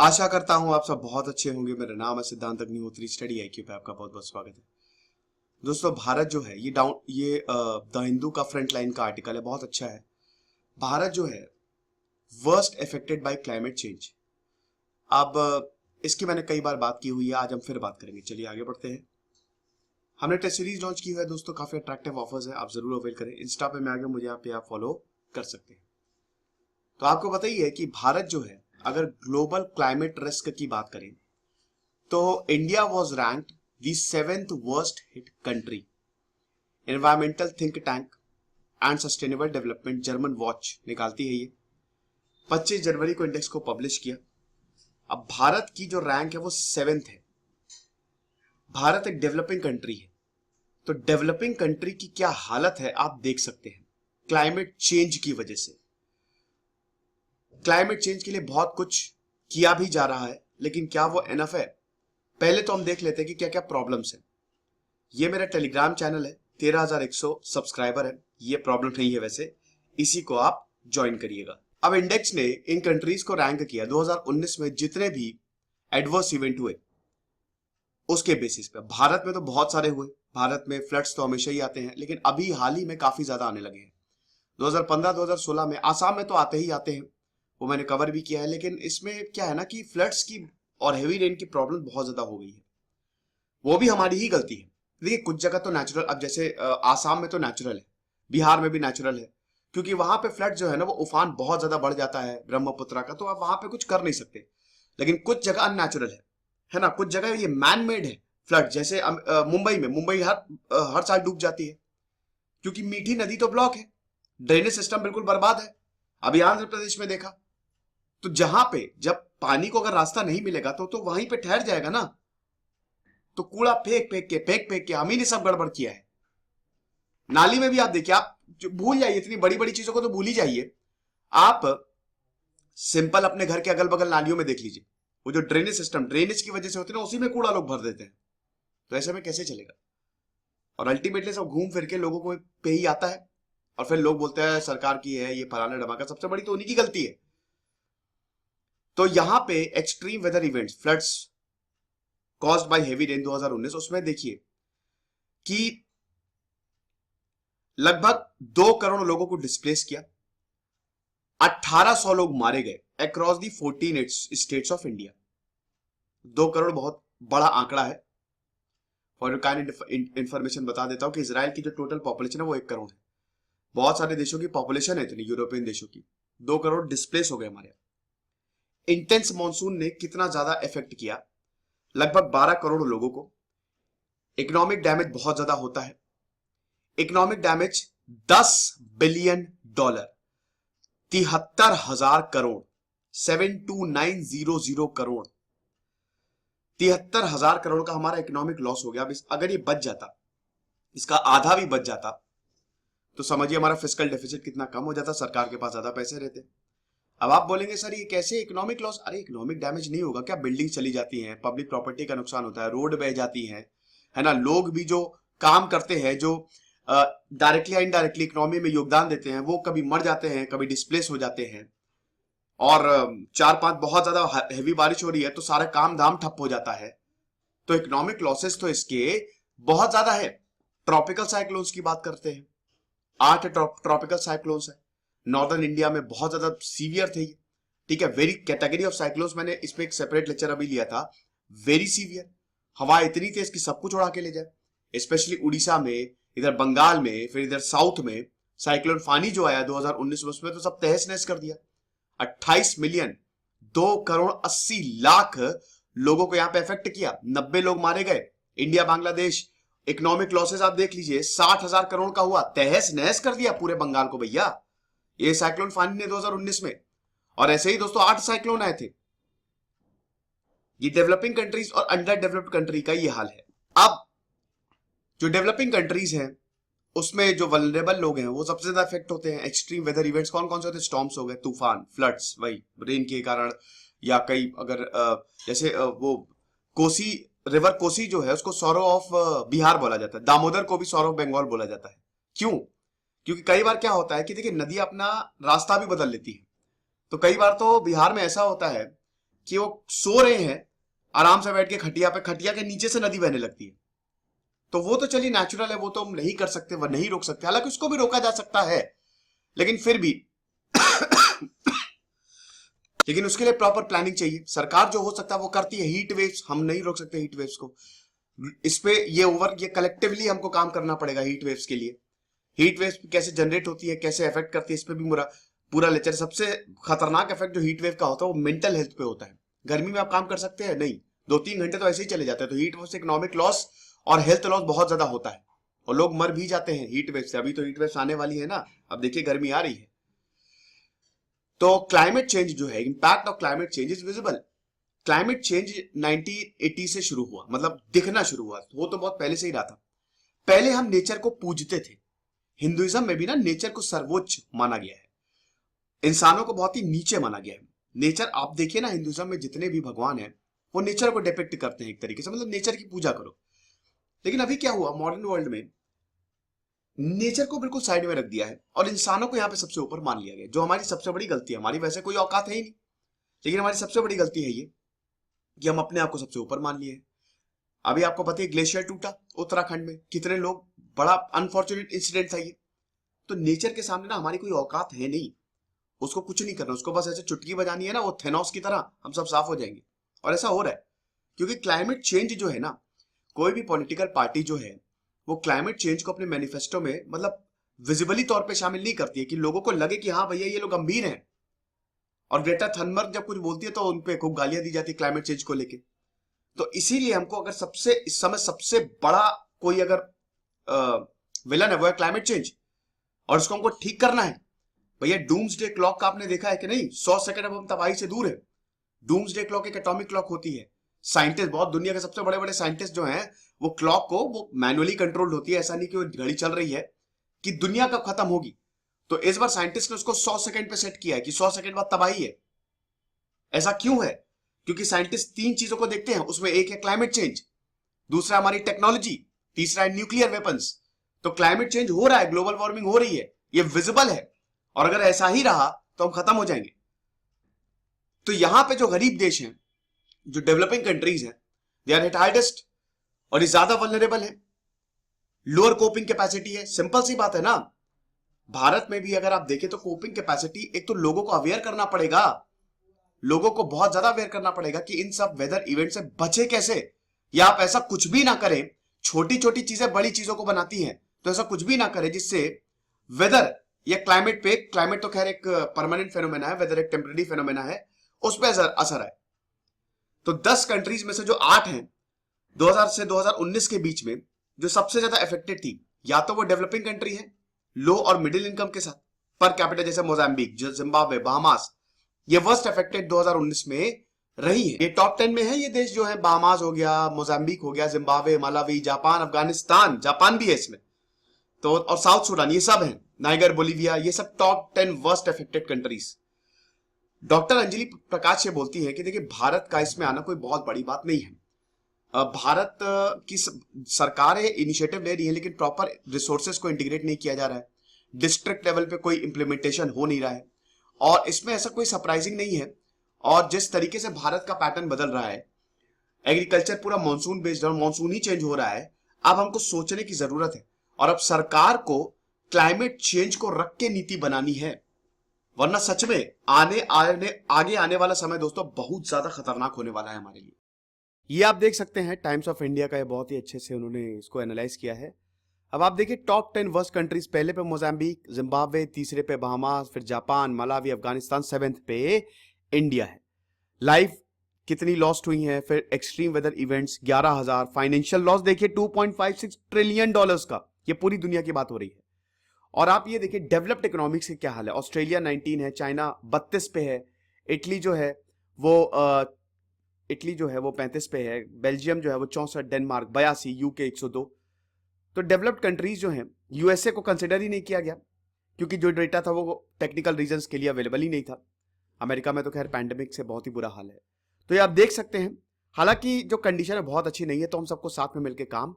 आशा करता हूं आप सब बहुत अच्छे होंगे। मेरा नाम है सिद्धांत अग्निहोत्री। स्टडी आईक्यू पे आपका बहुत बहुत स्वागत है। दोस्तों, भारत जो है ये द हिंदू का फ्रंट लाइन का आर्टिकल है, बहुत अच्छा है। भारत जो है worst affected by climate change. अब इसकी मैंने कई बार बात की हुई है, आज हम फिर बात करेंगे। चलिए आगे बढ़ते हैं। हमने टेस्ट सीरीज लॉन्च की हुई है दोस्तों, काफी अट्रैक्टिव ऑफर्स है, आप जरूर अवेल करें। इंस्टा पे मैं आगे मुझे यहाँ पे आप फॉलो कर सकते हैं। तो आपको पता ही है कि भारत जो है, अगर ग्लोबल क्लाइमेट रिस्क की बात करें तो India was ranked the 7th worst hit country. Environmental think tank and sustainable development German watch निकालती है ये। 25 जनवरी को इंडेक्स को पब्लिश किया। अब भारत की जो रैंक है वो 7th है। भारत एक डेवलपिंग कंट्री है, तो डेवलपिंग कंट्री की क्या हालत है आप देख सकते हैं क्लाइमेट चेंज की वजह से। क्लाइमेट चेंज के लिए बहुत कुछ किया भी जा रहा है, लेकिन क्या वो एनफ है? पहले तो हम देख लेते हैं कि क्या क्या प्रॉब्लम्स है। ये मेरा टेलीग्राम चैनल है, 13,100 सब्सक्राइबर है। ये प्रॉब्लम नहीं है वैसे, इसी को आप ज्वाइन करिएगा। अब इंडेक्स ने इन कंट्रीज को रैंक किया 2019 में जितने भी एडवर्स इवेंट हुए उसके बेसिस पे। भारत में तो बहुत सारे हुए, भारत में फ्लड्स तो हमेशा ही आते हैं, लेकिन अभी हाल ही में काफी ज्यादा आने लगे हैं। 2015-2016 में आसाम में तो आते ही आते हैं, वो मैंने कवर भी किया है। लेकिन इसमें क्या है ना कि फ्लड्स की और हेवी रेन की प्रॉब्लम बहुत ज्यादा हो गई है। वो भी हमारी ही गलती है। देखिए, कुछ जगह तो नेचुरल, अब जैसे आसाम में तो नेचुरल है, बिहार में भी नेचुरल है, क्योंकि वहां पे फ्लड जो है ना वो उफान बहुत ज्यादा बढ़ जाता है ब्रह्मपुत्रा का, तो आप वहां पे कुछ कर नहीं सकते। लेकिन कुछ जगह अननेचुरल है ना। कुछ जगह ये मैन मेड है फ्लड, जैसे मुंबई में, मुंबई हर साल डूब जाती है क्योंकि मीठी नदी तो ब्लॉक है, ड्रेनेज सिस्टम बिल्कुल बर्बाद है। अभी आंध्र प्रदेश में देखा, तो जहां पे जब पानी को अगर रास्ता नहीं मिलेगा तो वहीं पे ठहर जाएगा ना। तो कूड़ा फेंक फेंक के हम ही ने सब गड़बड़ किया है। नाली में भी आप देखिए, आप भूल जाइए, इतनी बड़ी बड़ी चीजों को तो भूल ही जाइए। आप सिंपल अपने घर के अगल बगल नालियों में देख लीजिए, वो जो ड्रेनेज सिस्टम, ड्रेनेज की वजह से होती है ना, उसी में कूड़ा लोग भर देते हैं। तो ऐसे में कैसे चलेगा? और अल्टीमेटली सब घूम फिर के लोगों को पे ही आता है, और फिर लोग बोलते हैं सरकार की है, ये फलाना धमाका। सबसे बड़ी तो उन्हीं की गलती है। तो यहां पे extreme weather events, floods caused by heavy rain 2019, उसमें देखिए कि लगभग 2 करोड़ लोगों को डिस्प्लेस किया, 1800 लोग मारे गए across the 14 states of India. 2 crore बहुत बड़ा आंकड़ा है। फॉर काइंड इंफॉर्मेशन बता देता हूं कि इजराइल की जो टोटल पॉपुलेशन है वो 1 करोड़ है। बहुत सारे देशों की पॉपुलेशन है इतनी, यूरोपियन देशों की। 2 करोड़ डिस्प्लेस हो गए हमारे। इंटेंस मॉनसून ने कितना ज्यादा इफेक्ट किया? लगभग 12 करोड़ लोगों को। इकोनॉमिक डैमेज बहुत ज्यादा होता है। Economic damage $10 billion, 73,000 crore, 72900 crore, 73,000 crore का हमारा इकोनॉमिक लॉस हो गया। अब अगर ये बच जाता, इसका आधा भी बच जाता, तो समझिए हमारा फिस्कल डेफिसिट कितना कम हो जाता, सरकार के पास ज्यादा पैसे रहते। अब आप बोलेंगे सर ये कैसे इकोनॉमिक लॉस? अरे इकोनॉमिक डैमेज नहीं होगा क्या? बिल्डिंग चली जाती हैं, पब्लिक प्रॉपर्टी का नुकसान होता है, रोड बह जाती है ना। लोग भी जो काम करते हैं, जो डायरेक्टली या इनडायरेक्टली इकोनॉमी में योगदान देते हैं, वो कभी मर जाते हैं, कभी डिस्प्लेस हो जाते हैं। और 4-5 बहुत ज्यादा हैवी बारिश हो रही है तो सारा काम धाम ठप हो जाता है। तो इकोनॉमिक लॉसेस तो इसके बहुत ज्यादा है। ट्रॉपिकल साइक्लोन्स की बात करते हैं, 8 ट्रॉपिकल साइक्लोन्स है नॉर्दर्न इंडिया में, बहुत ज्यादा सीवियर थे। ठीक है, वेरी कैटेगरी ऑफ साइक्लोन्स, मैंने इस पे एक सेपरेट लेक्चर अभी लिया था। वेरी सीवियर, हवा इतनी तेज कि सब कुछ उड़ा के ले जाए। स्पेशली उड़ीसा में, इधर बंगाल में, फिर इधर साउथ में साइक्लोन फानी जो आया 2019 में, उसमें तो सब तहस नहस कर दिया। 28 मिलियन, 2 करोड़ 80 लाख लोगों को यहां पे इफेक्ट किया। 90 लोग मारे गए। इंडिया बांग्लादेश इकोनॉमिक लॉसेस आप देख लीजिए, 60,000 करोड़ का हुआ, तहस नहस कर दिया पूरे बंगाल को भैया, ये साइक्लोन फानी ने 2019 में। और ऐसे ही दोस्तों 8 साइक्लोन आए थे। ये डेवलपिंग कंट्रीज और अंडर डेवलप्ड कंट्री का ये हाल है। अब जो डेवलपिंग कंट्रीज हैं उसमें जो वल्नरेबल लोग हैं वो सबसे ज्यादा इफेक्ट होते हैं। एक्सट्रीम वेदर इवेंट्स कौन कौन से होते हैं? स्टॉर्म्स हो गए, तूफान, फ्लड्स, वही रेन के कारण, या कई अगर जैसे वो कोसी रिवर, कोसी जो है उसको सौरो ऑफ बिहार बोला जाता है, दामोदर को भी सौरो ऑफ बंगाल बोला जाता है। क्यों? क्योंकि कई बार क्या होता है कि देखिए नदी अपना रास्ता भी बदल लेती है। तो कई बार तो बिहार में ऐसा होता है कि वो सो रहे हैं आराम से बैठ के खटिया पे, खटिया के नीचे से नदी बहने लगती है। तो वो तो चलिए नेचुरल है, वो तो हम नहीं कर सकते, वो नहीं रोक सकते, हालांकि उसको भी रोका जा सकता है, लेकिन फिर भी लेकिन उसके लिए प्रॉपर प्लानिंग चाहिए। सरकार जो हो सकता है वो करती है। हीट वेव्स हम नहीं रोक सकते, हीट वेव्स को, इस पे ये कलेक्टिवली हमको काम करना पड़ेगा हीट वेव्स के लिए। हीट वेव्स कैसे जनरेट होती है, कैसे इफेक्ट करती है, इस पे भी पूरा पूरा लेक्चर। सबसे खतरनाक इफेक्ट जो हीट वेव का होता है वो मेंटल हेल्थ पे होता है। गर्मी में आप काम कर सकते हैं नहीं, 2-3 घंटे तो ऐसे ही चले जाते हैं। तो हीट वेव से इकोनॉमिक लॉस और हेल्थ लॉस बहुत ज्यादा होता है, और लोग मर भी जाते हैं हीट वेव से। अभी तो हीट वेव आने वाली है ना, अब देखिए गर्मी आ रही है। तो क्लाइमेट चेंज जो है, impact of climate change is visible. Climate change 1980 से शुरू हुआ, मतलब दिखना शुरू हुआ, वो तो बहुत पहले से ही रहा था। पहले हम नेचर को पूजते थे। हिंदुइज्म में भी ना नेचर को सर्वोच्च माना गया है, इंसानों को बहुत ही नीचे माना गया है। नेचर आप देखिए ना, हिंदुइज्म में जितने भी भगवान हैं वो नेचर को डिपिक्ट करते हैं एक तरीके से, मतलब नेचर की पूजा करो। लेकिन अभी क्या हुआ, मॉडर्न वर्ल्ड में नेचर को बिल्कुल साइड में रख दिया है और इंसानों को यहां पे सबसे ऊपर मान लिया गया, जो हमारी सबसे बड़ी गलती है। हमारी वैसे कोई औकात है ही नहीं, लेकिन हमारी सबसे बड़ी गलती है ये कि हम अपने आप को सबसे ऊपर मान लिए। अभी आपको पता है ग्लेशियर टूटा उत्तराखंड में, कितने लोग, बड़ा अनफॉर्चुनेट इंसिडेंट था ये। तो नेचर के सामने ना हमारी कोई औकात है नहीं, उसको कुछ नहीं करना, उसको बस ऐसे चुटकी बजानी है ना, वो थेनोस की तरह हम सब साफ हो जाएंगे। और ऐसा हो रहा है, क्योंकि क्लाइमेट चेंज जो है ना, कोई भी पॉलिटिकल पार्टी जो है वो क्लाइमेट चेंज को अपने मैनिफेस्टो में मतलब विजिबली तौर पे शामिल नहीं करती है, कि लोगों को लगे कि हाँ भैया ये लोग गंभीर हैं। और ग्रेटा थनबर्ग जब कुछ बोलती है तो उनपे खूब गालियां दी जाती है क्लाइमेट चेंज को लेके। तो इसीलिए हमको अगर सबसे इस समय सबसे बड़ा कोई अगर विलन है वो है क्लाइमेट चेंज, और उसको हमको ठीक करना है। भैया डूम्सडे क्लॉक का आपने देखा है कि नहीं, 100 सेकंड अब हम तबाही से दूर है। डूम्सडे क्लॉक एक एटॉमिक क्लॉक होती है। साइंटिस्ट, बहुत दुनिया के सबसे बड़े बड़े साइंटिस्ट जो हैं, वो क्लॉक को वो मैनुअली कंट्रोल्ड होती है, ऐसा नहीं कि वो घड़ी चल रही है कि दुनिया कब खत्म होगी। तो इस बार साइंटिस्ट ने उसको 100 सेकंड पे सेट किया है कि 100 सेकंड बाद तबाही है। ऐसा क्यों है? क्योंकि साइंटिस्ट 3 चीजों को देखते हैं, उसमें एक है क्लाइमेट चेंज, दूसरा हमारी टेक्नोलॉजी, तीसरा है न्यूक्लियर वेपन्स। तो क्लाइमेट चेंज हो रहा है, ग्लोबल वार्मिंग हो रही है, ये विजिबल है, और अगर ऐसा ही रहा तो हम खत्म हो जाएंगे। तो यहां पे जो गरीब देश हैं, जो डेवलपिंग कंट्रीज हैं, दे आर हिट हार्डेस्ट, और ये ज्यादा वल्नरेबल है, लोअर कोपिंग कैपेसिटी है। सिंपल सी बात है ना, भारत में भी अगर आप देखें तो कोपिंग कैपेसिटी, एक तो लोगों को अवेयर करना पड़ेगा, लोगों को बहुत ज्यादा अवेयर करना पड़ेगा कि इन सब वेदर इवेंट से बचे कैसे। या आप ऐसा कुछ भी ना करें, छोटी छोटी चीजें बड़ी चीजों को बनाती हैं, तो ऐसा कुछ भी ना करें जिससे वेदर या क्लाइमेट पे, क्लाइमेट तो खैर एक परमानेंट फेनोमेना है, वेदर एक टेम्परेरी फेनोमेना है, उस पर असर है। तो 10 कंट्रीज में से जो 8 हैं 2000 से 2019 के बीच में जो सबसे ज्यादा अफेक्टेड थी, या तो वो डेवलपिंग कंट्री है लो और मिडिल इनकम के साथ पर कैपिटल, जैसे मोजाम्बिक, जिम्बाब्वे, बहामास, ये वर्स्ट अफेक्टेड 2019 में रही है। ये टॉप 10 में है ये देश जो है, बहामास हो गया, मोजाम्बिक हो गया, Zimbabwe, Malawi, Japan, Afghanistan, Japan भी है इसमें तो, और साउथ सूडान, ये सब है, नाइगर, बोलीविया, ये सब top 10 worst affected countries. Doctor Anjali Prakash ये बोलती है कि देखिए भारत का इसमें आना कोई बहुत बड़ी बात नहीं है। भारत की सरकार है, इनिशिएटिव ले रही है, लेकिन प्रॉपर रिसोर्सेज को इंटीग्रेट नहीं किया जा रहा है, डिस्ट्रिक्ट लेवल पे कोई इंप्लीमेंटेशन हो नहीं रहा है, और इसमें ऐसा कोई सरप्राइजिंग नहीं है। और जिस तरीके से भारत का पैटर्न बदल रहा है, एग्रीकल्चर पूरा मानसून बेस्ड और मानसून ही चेंज हो रहा है, अब हमको सोचने की जरूरत है, और अब सरकार को क्लाइमेट चेंज को रख के नीति बनानी है, वरना सच में आगे आने वाला समय दोस्तों बहुत ज्यादा खतरनाक होने वाला है हमारे लिए। ये आप देख सकते हैं टाइम्स ऑफ इंडिया का, ये बहुत ही अच्छे से उन्होंने इसको एनालाइज किया है। अब आप देखिए टॉप 10 वर्स्ट कंट्रीज, पहले पे मोजाम्बिक, जिम्बाब्वे, तीसरे पे बहामास, फिर जापान, मलावी, अफगानिस्तान, 7th पे इंडिया है। लाइफ कितनी लॉस्ट हुई है, फिर extreme weather events 11,000, financial loss देखिए $2.56 ट्रिलियन का, ये पूरी दुनिया की बात हो रही है। और आप ये देखिए डेवलप्ड इकोनॉमिक्स के क्या हाल है, ऑस्ट्रेलिया 19 है, चाइना 32 पे है, इटली जो है वो 35 पे है, बेल्जियम जो है वो 64, डेनमार्क 82, यूके 102। तो डेवलप्ड कंट्रीज जो हैं, यूएसए को कंसिडर ही नहीं किया गया, क्योंकि जो डेटा था वो टेक्निकल रीजंस के लिए अवेलेबल ही नहीं था। अमेरिका में तो खैर पैंडेमिक से बहुत ही बुरा हाल है। तो ये आप देख सकते हैं, हालांकि जो कंडीशन है बहुत अच्छी नहीं है, तो हम सबको साथ में मिलकर काम